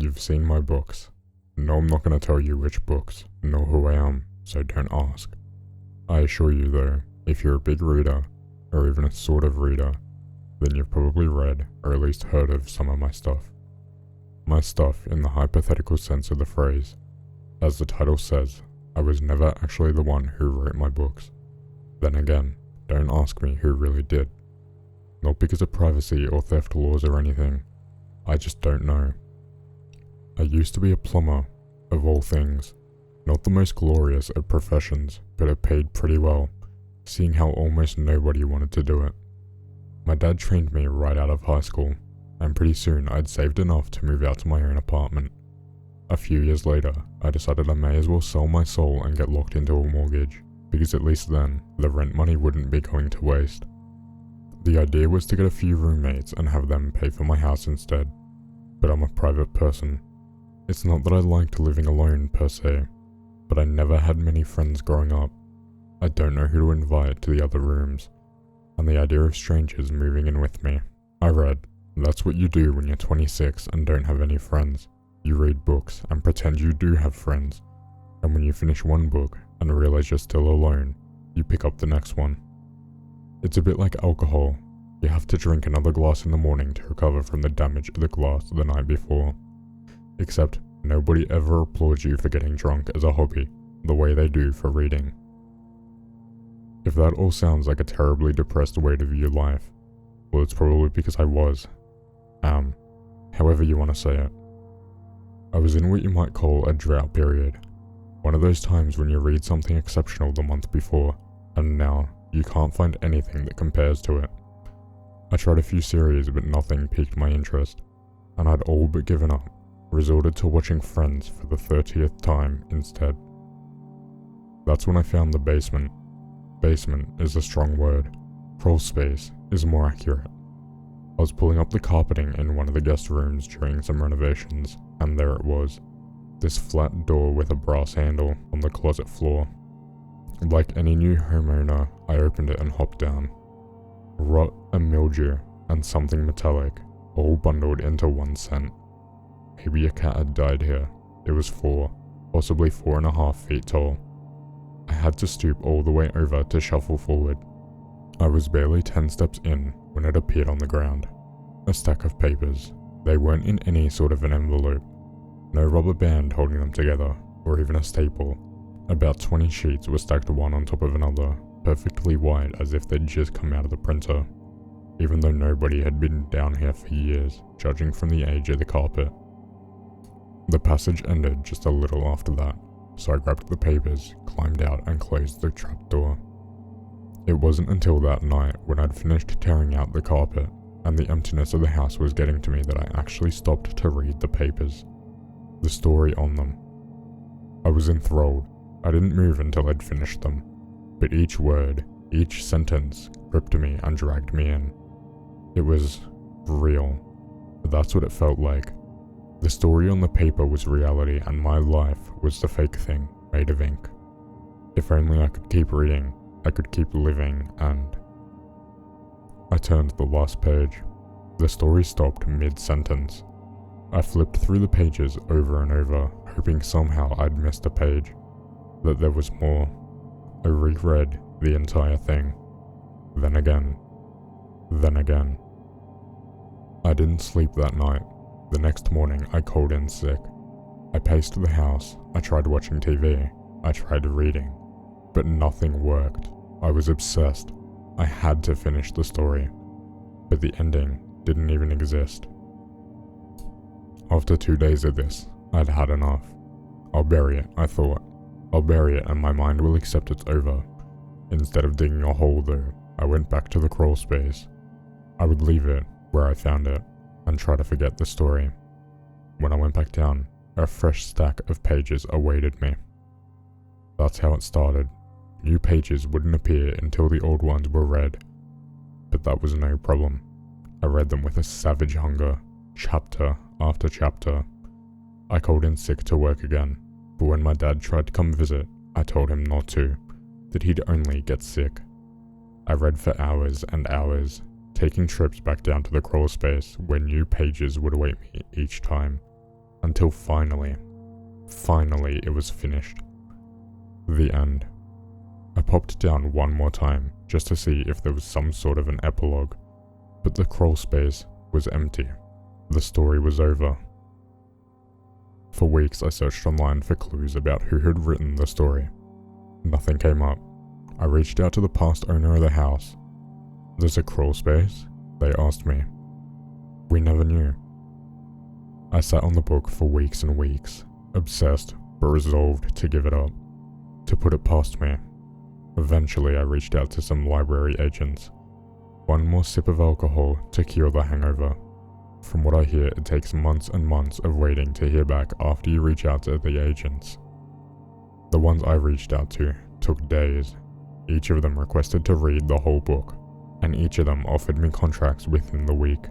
You've seen my books. No, I'm not going to tell you which books, nor who I am, so don't ask. I assure you though, if you're a big reader, or even a sort of reader, then you've probably read, or at least heard of some of my stuff. My stuff in the hypothetical sense of the phrase. As the title says, I was never actually the one who wrote my books. Then again, don't ask me who really did. Not because of privacy or theft laws or anything, I just don't know. I used to be a plumber, of all things. Not the most glorious of professions, but it paid pretty well, seeing how almost nobody wanted to do it. My dad trained me right out of high school, and pretty soon I'd saved enough to move out to my own apartment. A few years later, I decided I may as well sell my soul and get locked into a mortgage, because at least then, the rent money wouldn't be going to waste. The idea was to get a few roommates and have them pay for my house instead, but I'm a private person. It's not that I liked living alone per se, but I never had many friends growing up. I don't know who to invite to the other rooms, and the idea of strangers moving in with me. I read, that's what you do when you're 26 and don't have any friends. You read books and pretend you do have friends, and when you finish one book and realize you're still alone, you pick up the next one. It's a bit like alcohol. You have to drink another glass in the morning to recover from the damage of the glass the night before. Except, nobody ever applauds you for getting drunk as a hobby, the way they do for reading. If that all sounds like a terribly depressed way to view life, well, it's probably because I was. However you want to say it. I was in what you might call a drought period. One of those times when you read something exceptional the month before, and now you can't find anything that compares to it. I tried a few series, but nothing piqued my interest, and I'd all but given up. Resorted to watching Friends for the 30th time instead. That's when I found The Basement. Basement is a strong word. Crawl space is more accurate. I was pulling up the carpeting in one of the guest rooms during some renovations, and there it was. This flat door with a brass handle on the closet floor. Like any new homeowner, I opened it and hopped down. Rot and mildew and something metallic, all bundled into one scent. Maybe a cat had died here. It was 4, possibly 4.5 feet tall. I had to stoop all the way over to shuffle forward. I was barely 10 steps in when it appeared on the ground. A stack of papers. They weren't in any sort of an envelope. No rubber band holding them together, or even a staple. About 20 sheets were stacked one on top of another, perfectly white as if they'd just come out of the printer, even though nobody had been down here for years, judging from the age of the carpet. The passage ended just a little after that, so I grabbed the papers, climbed out and closed the trapdoor. It wasn't until that night when I'd finished tearing out the carpet and the emptiness of the house was getting to me that I actually stopped to read the papers. The story on them. I was enthralled. I didn't move until I'd finished them, but each word, each sentence gripped me and dragged me in. It was real. That's what it felt like. The story on the paper was reality and my life was the fake thing made of ink. If only I could keep reading, I could keep living and... I turned to the last page. The story stopped mid-sentence. I flipped through the pages over and over, hoping somehow I'd missed a page, that there was more. I reread the entire thing. Then again. I didn't sleep that night. The next morning I called in sick. I paced the house, I tried watching TV, I tried reading, but nothing worked. I was obsessed. I had to finish the story, but the ending didn't even exist. After 2 days of this, I'd had enough. I'll bury it, I thought. I'll bury it and my mind will accept it's over. Instead of digging a hole though, I went back to the crawl space. I would leave it where I found it and try to forget the story. When I went back down, a fresh stack of pages awaited me. That's how it started. New pages wouldn't appear until the old ones were read. But that was no problem. I read them with a savage hunger, chapter after chapter. I called in sick to work again, but when my dad tried to come visit, I told him not to, that he'd only get sick. I read for hours and hours, taking trips back down to the crawl space where new pages would await me each time, until finally it was finished. The end. I popped down one more time just to see if there was some sort of an epilogue, but the crawl space was empty. The story was over. For weeks I searched online for clues about who had written the story. Nothing came up. I reached out to the past owner of the house. "There's a crawl space?" they asked me. We never knew. I sat on the book for weeks and weeks, obsessed but resolved to give it up, to put it past me. Eventually I reached out to some library agents. One more sip of alcohol to cure the hangover. From what I hear, it takes months and months of waiting to hear back after you reach out to the agents. The ones I reached out to took days. Each of them requested to read the whole book, and each of them offered me contracts within the week.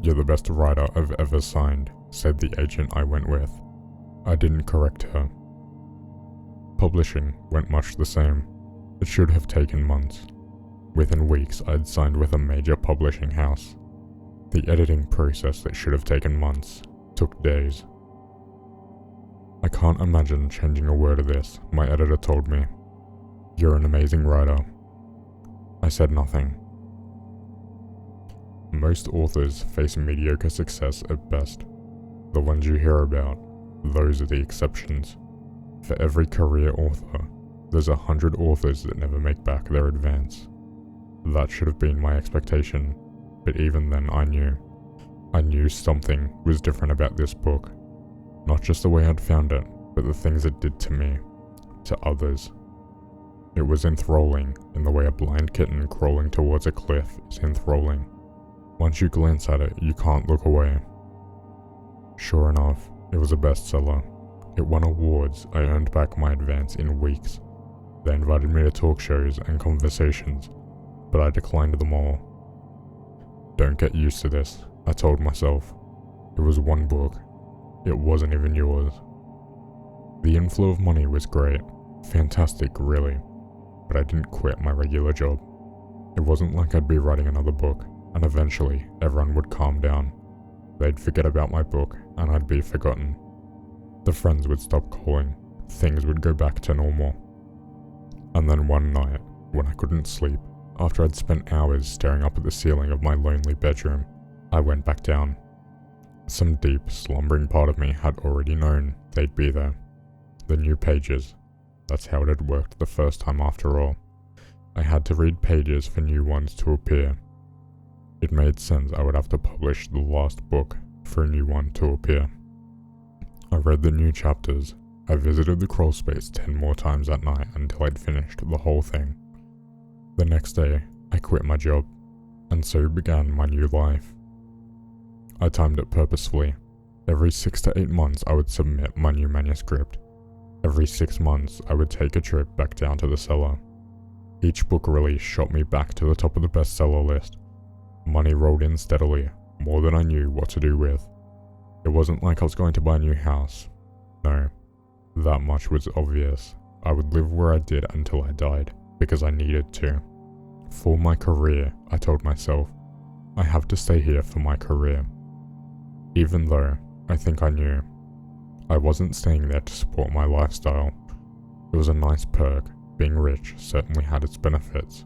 "You're the best writer I've ever signed," said the agent I went with. I didn't correct her. Publishing went much the same. It should have taken months. Within weeks, I'd signed with a major publishing house. The editing process that should have taken months took days. "I can't imagine changing a word of this," my editor told me. "You're an amazing writer." I said nothing. Most authors face mediocre success at best. The ones you hear about, those are the exceptions. For every career author, there's 100 authors that never make back their advance. That should have been my expectation, but even then I knew something was different about this book. Not just the way I'd found it, but the things it did to me, to others. It was enthralling in the way a blind kitten crawling towards a cliff is enthralling. Once you glance at it, you can't look away. Sure enough, it was a bestseller. It won awards. I earned back my advance in weeks. They invited me to talk shows and conversations, but I declined them all. "Don't get used to this," I told myself. It was one book. It wasn't even yours. The inflow of money was great. Fantastic, really. But I didn't quit my regular job. It wasn't like I'd be writing another book, and eventually everyone would calm down. They'd forget about my book, and I'd be forgotten. The friends would stop calling. Things would go back to normal. And then one night, when I couldn't sleep, after I'd spent hours staring up at the ceiling of my lonely bedroom, I went back down. Some deep, slumbering part of me had already known they'd be there. The new pages. That's how it had worked the first time after all. I had to read pages for new ones to appear. It made sense I would have to publish the last book for a new one to appear. I read the new chapters. I visited the crawl space 10 more times that night until I'd finished the whole thing. The next day, I quit my job, and so began my new life. I timed it purposefully. Every 6 to 8 months I would submit my new manuscript. Every 6 months I would take a trip back down to the cellar. Each book release shot me back to the top of the bestseller list. Money rolled in steadily, more than I knew what to do with. It wasn't like I was going to buy a new house. No, that much was obvious. I would live where I did until I died, because I needed to. For my career, I told myself, I have to stay here for my career. Even though I think I knew. I wasn't staying there to support my lifestyle. It was a nice perk. Being rich certainly had its benefits.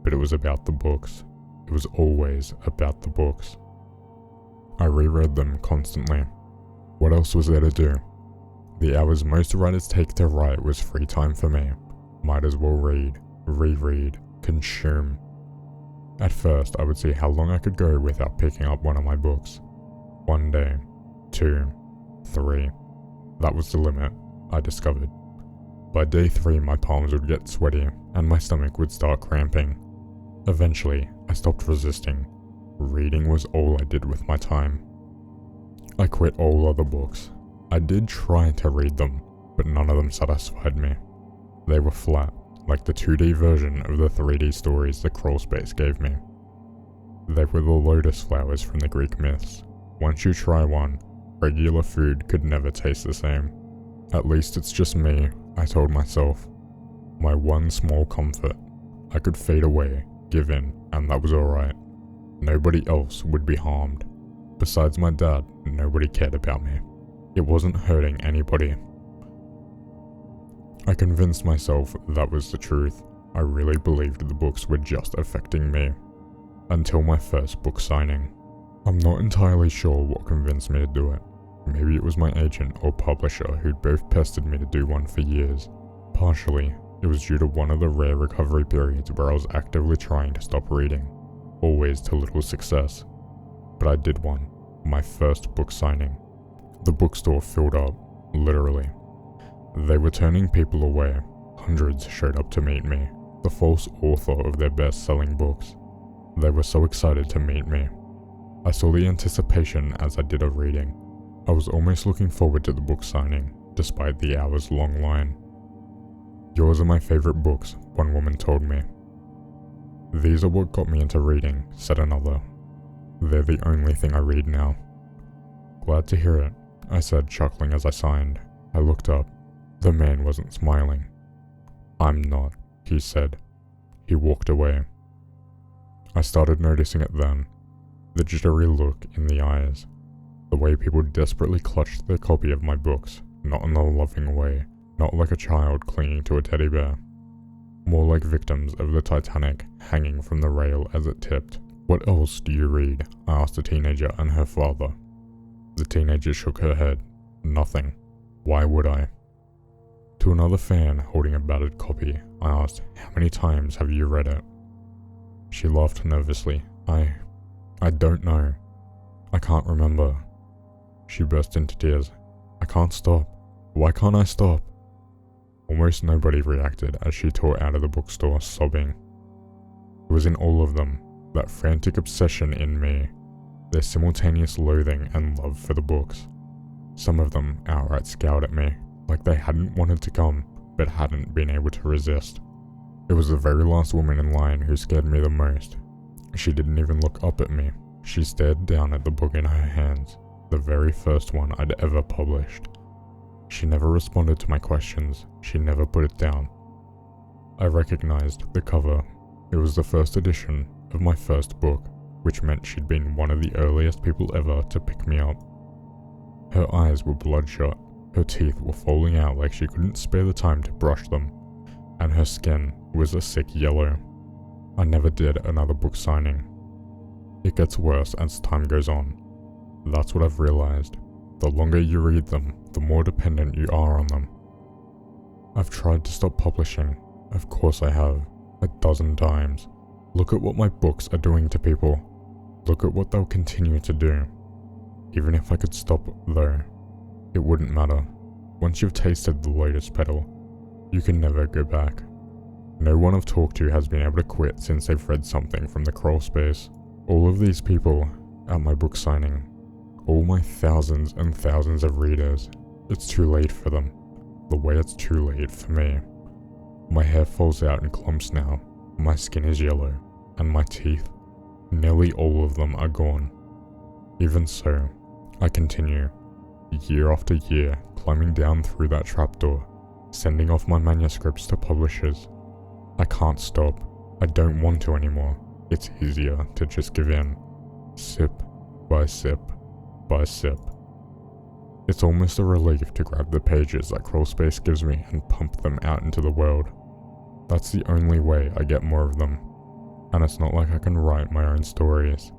But it was about the books. It was always about the books. I reread them constantly. What else was there to do? The hours most writers take to write was free time for me. Might as well read, reread, consume. At first, I would see how long I could go without picking up one of my books. 1 day, 2, 3. That was the limit, I discovered. By day 3, my palms would get sweaty, and my stomach would start cramping. Eventually, I stopped resisting. Reading was all I did with my time. I quit all other books. I did try to read them, but none of them satisfied me. They were flat, like the 2D version of the 3D stories the crawl space gave me. They were the lotus flowers from the Greek myths. Once you try one, regular food could never taste the same. At least it's just me, I told myself. My one small comfort. I could fade away, give in, and that was alright. Nobody else would be harmed. Besides my dad, nobody cared about me. It wasn't hurting anybody. I convinced myself that was the truth. I really believed the books were just affecting me. Until my first book signing. I'm not entirely sure what convinced me to do it. Maybe it was my agent or publisher who'd both pestered me to do one for years. Partially, it was due to one of the rare recovery periods where I was actively trying to stop reading, always to little success. But I did one, my first book signing. The bookstore filled up, literally. They were turning people away. Hundreds showed up to meet me, the false author of their best-selling books. They were so excited to meet me. I saw the anticipation as I did a reading. I was almost looking forward to the book signing, despite the hours-long line. "Yours are my favorite books," one woman told me. "These are what got me into reading," said another. "They're the only thing I read now." "Glad to hear it," I said, chuckling as I signed. I looked up. The man wasn't smiling. "I'm not," he said. He walked away. I started noticing it then. The jittery look in the eyes. The way people desperately clutched their copy of my books, not in a loving way, not like a child clinging to a teddy bear. More like victims of the Titanic hanging from the rail as it tipped. "What else do you read?" I asked a teenager and her father. The teenager shook her head. "Nothing. Why would I?" To another fan holding a battered copy, I asked, "How many times have you read it?" She laughed nervously. I don't know. I can't remember." She burst into tears. "I can't stop. Why can't I stop?" Almost nobody reacted as she tore out of the bookstore, sobbing. It was in all of them, that frantic obsession in me, their simultaneous loathing and love for the books. Some of them outright scowled at me, like they hadn't wanted to come, but hadn't been able to resist. It was the very last woman in line who scared me the most. She didn't even look up at me. She stared down at the book in her hands, the very first one I'd ever published. She never responded to my questions. She never put it down. I recognized the cover. It was the first edition of my first book, which meant she'd been one of the earliest people ever to pick me up. Her eyes were bloodshot. Her teeth were falling out like she couldn't spare the time to brush them, and her skin was a sick yellow. I never did another book signing. It gets worse as time goes on. That's what I've realized. The longer you read them, the more dependent you are on them. I've tried to stop publishing. Of course I have. 12 times. Look at what my books are doing to people. Look at what they'll continue to do. Even if I could stop, though, it wouldn't matter. Once you've tasted the lotus petal, you can never go back. No one I've talked to has been able to quit since they've read something from the crawl space. All of these people at my book signing, all my thousands and thousands of readers, it's too late for them, the way it's too late for me. My hair falls out in clumps now, my skin is yellow, and my teeth, nearly all of them are gone. Even so, I continue, year after year, climbing down through that trapdoor, sending off my manuscripts to publishers. I can't stop. I don't want to anymore. It's easier to just give in, sip by sip by sip. It's almost a relief to grab the pages that Crawlspace gives me and pump them out into the world. That's the only way I get more of them, and it's not like I can write my own stories.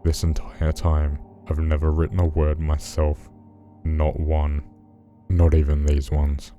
This entire time, I've never written a word myself. Not one. Not even these ones.